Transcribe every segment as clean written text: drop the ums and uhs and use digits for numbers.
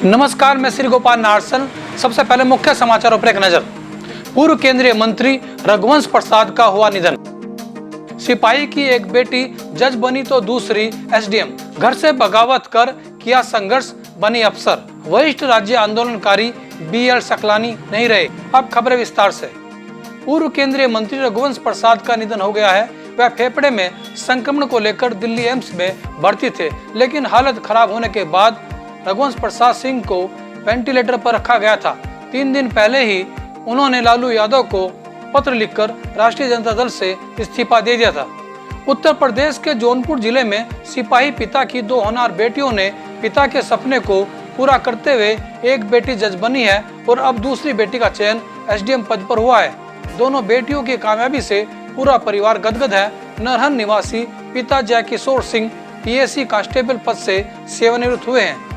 नमस्कार, मैं श्री गोपाल नारसन। सबसे पहले मुख्य समाचारों पर एक नजर। पूर्व केंद्रीय मंत्री रघुवंश प्रसाद का हुआ निधन। सिपाही की एक बेटी जज बनी तो दूसरी एसडीएम। घर से बगावत कर किया संघर्ष, बनी अफसर। वरिष्ठ राज्य आंदोलनकारी बीएल सकलानी नहीं रहे। अब खबरें विस्तार से। पूर्व केंद्रीय मंत्री रघुवंश प्रसाद का निधन हो गया है। वह फेफड़े में संक्रमण को लेकर दिल्ली एम्स में भर्ती थे, लेकिन हालत खराब होने के बाद रघुवंश प्रसाद सिंह को वेंटिलेटर पर रखा गया था। 3 दिन पहले ही उन्होंने लालू यादव को पत्र लिखकर राष्ट्रीय जनता दल से इस्तीफा दे दिया था। उत्तर प्रदेश के जौनपुर जिले में सिपाही पिता की 2 होनहार बेटियों ने पिता के सपने को पूरा करते हुए एक बेटी जज बनी है और अब दूसरी बेटी का चयन एसडीएम पद पर हुआ है। दोनों बेटियों की कामयाबी से पूरा परिवार गदगद है। नरहन निवासी पिता जयकिशोर सिंह पीएससी कांस्टेबल पद से सेवानिवृत्त हुए हैं।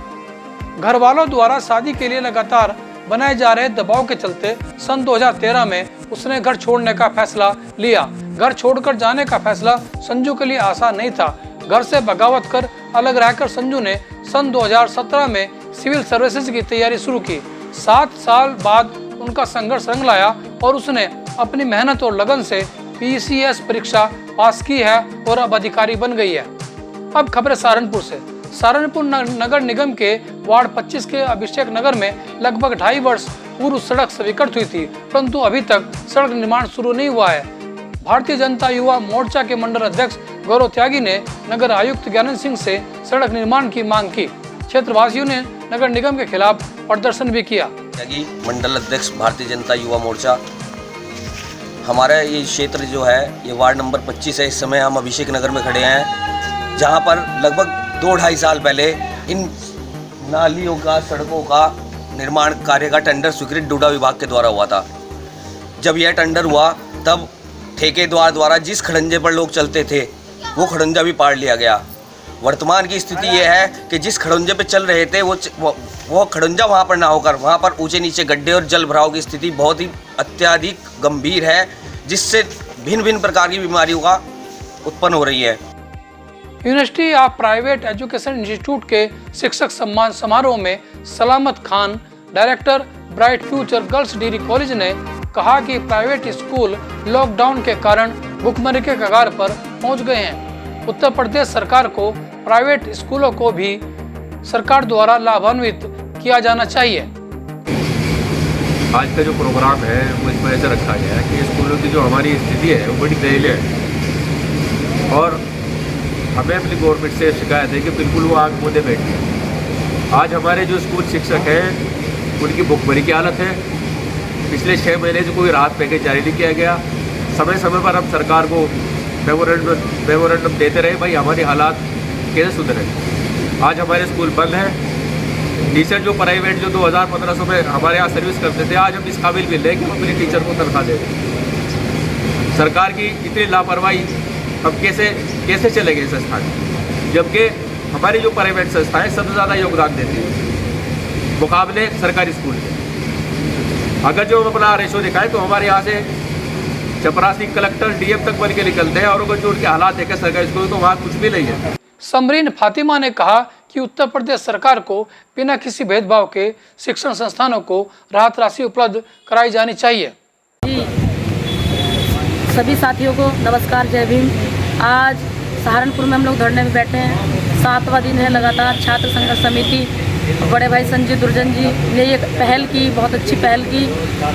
घर वालों द्वारा शादी के लिए लगातार बनाए जा रहे दबाव के चलते सन 2013 में उसने घर छोड़ने का फैसला लिया। घर छोड़कर जाने का फैसला संजू के लिए आसान नहीं था। घर से बगावत कर अलग रहकर संजू ने सन 2017 में सिविल सर्विसेज की तैयारी शुरू की। 7 साल बाद उनका संघर्ष रंग लाया और उसने अपनी मेहनत और लगन से पीसीएस परीक्षा पास की है और अब अधिकारी बन गई है। अब खबरें सहारनपुर से। सहारनपुर नगर निगम के वार्ड 25 के अभिषेक नगर में लगभग 2.5 वर्ष पूर्व सड़क स्वीकृत हुई थी, परंतु अभी तक सड़क निर्माण शुरू नहीं हुआ है। भारतीय जनता युवा मोर्चा के मंडल अध्यक्ष गौरव त्यागी ने नगर आयुक्त ज्ञानंद सिंह से सड़क निर्माण की मांग की। क्षेत्रवासियों ने नगर निगम के खिलाफ प्रदर्शन भी किया। त्यागी मंडल अध्यक्ष भारतीय जनता युवा मोर्चा। हमारा ये क्षेत्र जो है ये वार्ड नंबर 25 है। इस समय हम अभिषेक नगर में खड़े हैं, जहाँ पर लगभग 2-2.5 साल पहले इन नालियों का, सड़कों का निर्माण कार्य का टेंडर स्वीकृत डोडा विभाग के द्वारा हुआ था। जब यह टेंडर हुआ तब ठेकेदार द्वारा जिस खड़ंजे पर लोग चलते थे वो खड़ंजा भी पाड़ लिया गया। वर्तमान की स्थिति यह है कि जिस खड़ंजे पे चल रहे थे वो खड़ंजा वहाँ पर ना होकर वहाँ पर ऊंचे नीचे गड्ढे और जल भराव की स्थिति बहुत ही अत्यधिक गंभीर है, जिससे भिन्न भिन्न प्रकार की बीमारियों का उत्पन्न हो रही है। University of private education institute के शिक्षक सम्मान समारोह में सलामत Khan, director bright future girls degree college ने कहा कि प्राइवेट स्कूल लॉकडाउन के कारण भुखमरी के कगार पर पहुंच गए हैं। उत्तर प्रदेश सरकार को प्राइवेट स्कूलों को भी सरकार द्वारा लाभान्वित किया जाना चाहिए। आज का जो प्रोग्राम है वो इस वजह से रखा गया है कि स्कूलों की जो हमारी स्थिति है वो बड़ी दयनीय है और हमें अपनी गवर्नमेंट से शिकायत है कि बिल्कुल वो आग मूंदे बैठी है। आज हमारे जो स्कूल शिक्षक हैं उनकी भुखमरी की हालत है। पिछले 6 महीने से कोई राहत पैकेज जारी नहीं किया गया। समय समय पर हम सरकार को मेमोरेंडम देते रहे, भाई हमारी हालात कैसे सुधरे। आज हमारे स्कूल बंद है। टीचर जो प्राइवेट जो 2000-1500 में हमारे यहाँ सर्विस करते थे, आज हम इस काबिल भी लें कि हम अपने टीचर को तनख्वाह दें। सरकार की इतनी लापरवाही, अब कैसे चलेंगे संस्थान, जबकि हमारी जो प्राइवेट संस्थाएं सबसे ज़्यादा योगदान देती है मुकाबले सरकारी स्कूल के। अगर जो हम अपना रेशो दिखाएं तो हमारे यहाँ से चपरासी कलेक्टर डीएम तक बन के निकलते हैं, और अगर जो उनके हालात देखें सरकारी स्कूल तो वहाँ कुछ भी नहीं है। समरीन फातिमा ने कहा कि उत्तर प्रदेश सरकार को बिना किसी भेदभाव के शिक्षण संस्थानों को राहत राशि उपलब्ध कराई जानी चाहिए। सभी साथियों को नमस्कार, जय भीम। आज सहारनपुर में हम लोग धरने में बैठे हैं। 7वां दिन है लगातार। छात्र संघर्ष समिति बड़े भाई संजय दुर्जन जी ने ये पहल की, बहुत अच्छी पहल की,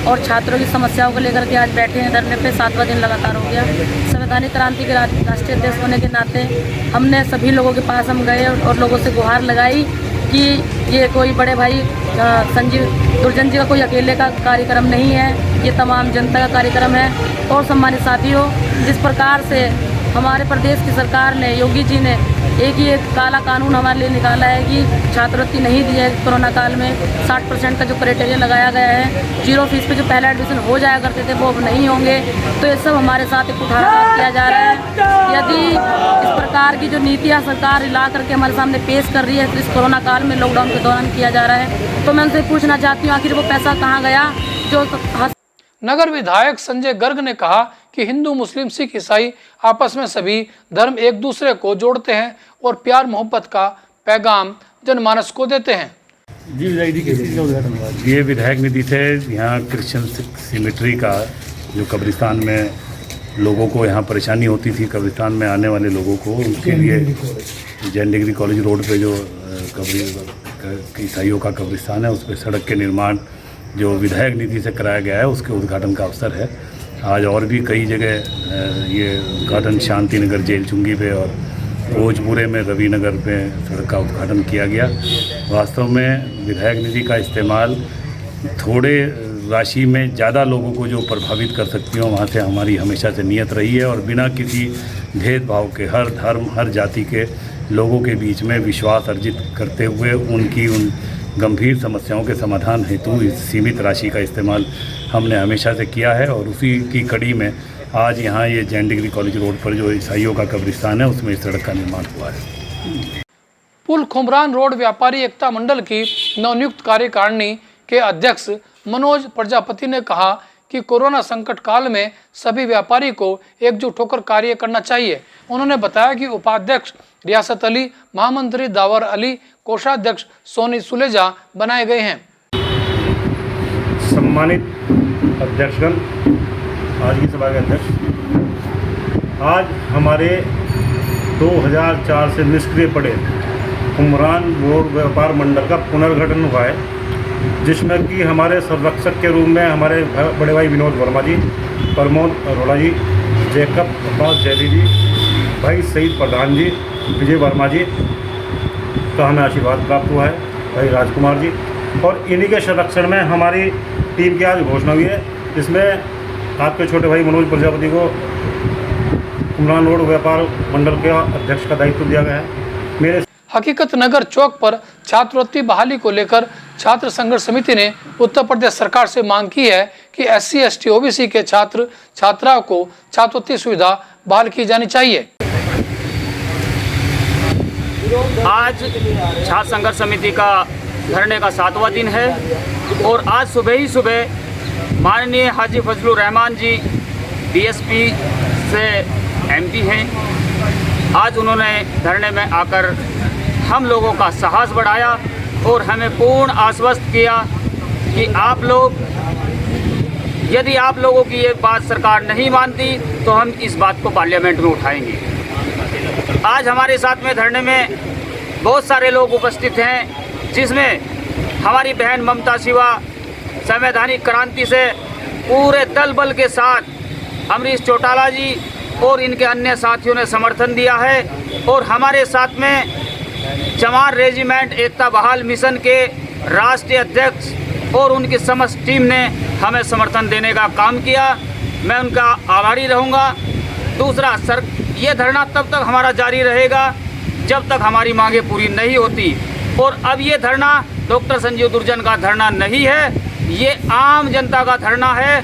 और छात्रों की समस्याओं को लेकर के आज बैठे हैं धरने पे। 7वां दिन लगातार हो गया। संवैधानिक क्रांति के राष्ट्रीय अध्यक्ष होने के नाते हमने सभी लोगों के पास हम गए और लोगों से गुहार लगाई कि ये कोई बड़े भाई संजीव दुर्जन जी का कोई अकेले का कार्यक्रम नहीं है, ये तमाम जनता का कार्यक्रम है। और सम्मानित साथियों, जिस प्रकार से हमारे प्रदेश की सरकार ने, योगी जी ने एक काला कानून हमारे लिए निकाला है कि छात्रवृत्ति नहीं दी है कोरोना काल में। 60% का जो क्राइटेरिया लगाया गया है, 0 फीस पे जो पहला एडमिशन हो जाया करते थे वो अब नहीं होंगे। तो ये सब हमारे साथ एक कुठाराघात किया जा रहा है। यदि इस प्रकार की जो नीतियाँ सरकार ला करके हमारे सामने पेश कर रही है तो इस कोरोना काल में लॉकडाउन के दौरान किया जा रहा है, तो मैं उनसे पूछना चाहती हूँ आखिर वो पैसा कहाँ गया जो नगर विधायक संजय गर्ग ने कहा कि हिंदू, मुस्लिम, सिख, ईसाई आपस में सभी धर्म एक दूसरे को जोड़ते हैं और प्यार मोहब्बत का पैगाम जनमानस को देते हैं। जी विधायक जी किस चीज़ का उद्घाटन हुआ? ये विधायक निधि से यहाँ क्रिश्चियन सिमेट्री का जो कब्रिस्तान में लोगों को यहाँ परेशानी होती थी, कब्रिस्तान में आने वाले लोगों को, उसके लिए जैन डिग्री कॉलेज रोड पे जो ईसाइयों का कब्रिस्तान है, उस पर सड़क के निर्माण जो विधायक निधि से कराया गया है, उसके उद्घाटन का अवसर है। आज और भी कई जगह ये उद्घाटन शांति नगर जेल चुंगी पे और भोजपुरे में रवि नगर पे सड़क का उद्घाटन किया गया। वास्तव में विधायक निधि का इस्तेमाल थोड़े राशि में ज़्यादा लोगों को जो प्रभावित कर सकती हो, वहाँ से हमारी हमेशा से नियत रही है और बिना किसी भेदभाव के हर धर्म हर जाति के लोगों के बीच में विश्वास अर्जित करते हुए उनकी उन गंभीर समस्याओं के समाधान हेतु इस सीमित राशि का इस्तेमाल हमने हमेशा से किया है। और उसी की कड़ी में आज यहाँ ये जैन डिग्री कॉलेज रोड पर जो ईसाइयों का कब्रिस्तान है, उसमें इस सड़क का निर्माण हुआ है। पुल खुमरान रोड व्यापारी एकता मंडल की नवनियुक्त कार्यकारिणी के अध्यक्ष मनोज प्रजापति ने कहा कि कोरोना संकट काल में सभी व्यापारी को एकजुट होकर कार्य करना चाहिए। उन्होंने बताया कि उपाध्यक्ष रियासत अली, महामंत्री दावर अली, कोषाध्यक्ष सोनी सुलेजा बनाए गए हैं। सम्मानित अध्यक्षगण, आज की सभा के अध्यक्ष, आज हमारे 2004 से निष्क्रिय पड़े खुमरान रोड व्यापार मंडल का पुनर्गठन हुआ है, जिसमें कि हमारे संरक्षक के रूप में हमारे बड़े भाई विनोद वर्मा जी, प्रमोद अरोड़ा जी, जैकब अब्बास जैदी जी, भाई सईद प्रधान जी, विजय वर्मा जी का हमें आशीर्वाद प्राप्त हुआ है, भाई राजकुमार जी, और इन्हीं के संरक्षण में हमारी टीम की आज घोषणा हुई है, जिसमें आपके छोटे भाई मनोज प्रजापति को खुमरान रोड व्यापार मंडल के अध्यक्ष का दायित्व दिया गया है। मेरे हकीकत नगर चौक पर छात्रवृत्ति बहाली को लेकर छात्र संघर्ष समिति ने उत्तर प्रदेश सरकार से मांग की है कि SC, ST, OBC के छात्र छात्राओं को छात्रवृत्ति सुविधा बहाल की जानी चाहिए। आज छात्र संघर्ष समिति का धरने का 7वां दिन है और आज सुबह ही सुबह माननीय हाजी फजलुर रहमान जी DSP से MP हैं, आज उन्होंने धरने में आकर हम लोगों का साहस बढ़ाया और हमें पूर्ण आश्वस्त किया कि आप लोग, यदि आप लोगों की ये बात सरकार नहीं मानती तो हम इस बात को पार्लियामेंट में उठाएंगे। आज हमारे साथ में धरने में बहुत सारे लोग उपस्थित हैं, जिसमें हमारी बहन ममता शिवा संवैधानिक क्रांति से पूरे दल बल के साथ अमरीश चौटाला जी और इनके अन्य साथियों ने समर्थन दिया है और हमारे साथ में चमार रेजिमेंट एकता बहाल मिशन के राष्ट्रीय अध्यक्ष और उनकी समस्त टीम ने हमें समर्थन देने का काम किया। मैं उनका आभारी रहूँगा। दूसरा, ये धरना तब तक हमारा जारी रहेगा जब तक हमारी मांगें पूरी नहीं होती। और अब ये धरना डॉक्टर संजीव दुर्जन का धरना नहीं है, ये आम जनता का धरना है।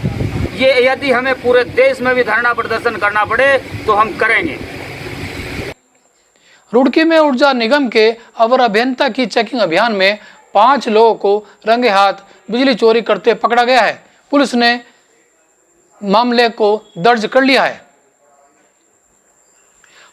ये यदि हमें पूरे देश में भी धरना प्रदर्शन करना पड़े तो हम करेंगे। रुड़की में ऊर्जा निगम के अवर अभियंता की चेकिंग अभियान में 5 लोगों को रंगे हाथ बिजली चोरी करते पकड़ा गया है। पुलिस ने मामले को दर्ज कर लिया है।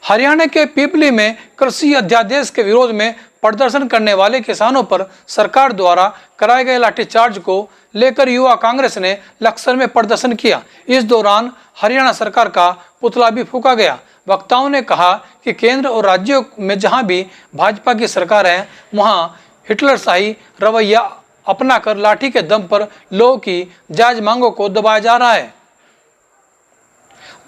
हरियाणा के पीपली में कृषि अध्यादेश के विरोध में प्रदर्शन करने वाले किसानों पर सरकार द्वारा कराए गए लाठीचार्ज को लेकर युवा कांग्रेस ने लक्सर में प्रदर्शन किया। इस दौरान हरियाणा सरकार का पुतला भी फूंका गया। वक्ताओं ने कहा कि केंद्र और राज्यों में जहां भी भाजपा की सरकार है, वहां हिटलरशाही रवैया अपनाकर लाठी के दम पर लोगों की जायज मांगों को दबाया जा रहा है।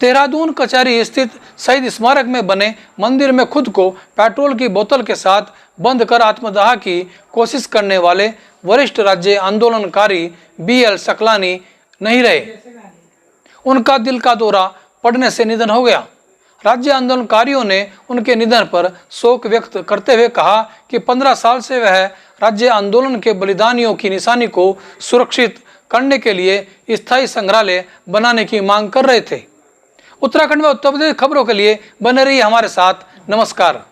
देहरादून कचहरी स्थित शहीद स्मारक में बने मंदिर में खुद को पेट्रोल की बोतल के साथ बंद कर आत्मदाह की कोशिश करने वाले वरिष्ठ राज्य आंदोलनकारी BL सकलानी नहीं रहे। उनका दिल का दौरा पड़ने से निधन हो गया। राज्य आंदोलनकारियों ने उनके निधन पर शोक व्यक्त करते हुए कहा कि 15 साल से वह राज्य आंदोलन के बलिदानियों की निशानी को सुरक्षित करने के लिए स्थायी संग्रहालय बनाने की मांग कर रहे थे। उत्तराखंड में उत्तर प्रदेश खबरों के लिए बने रहिए हमारे साथ। नमस्कार।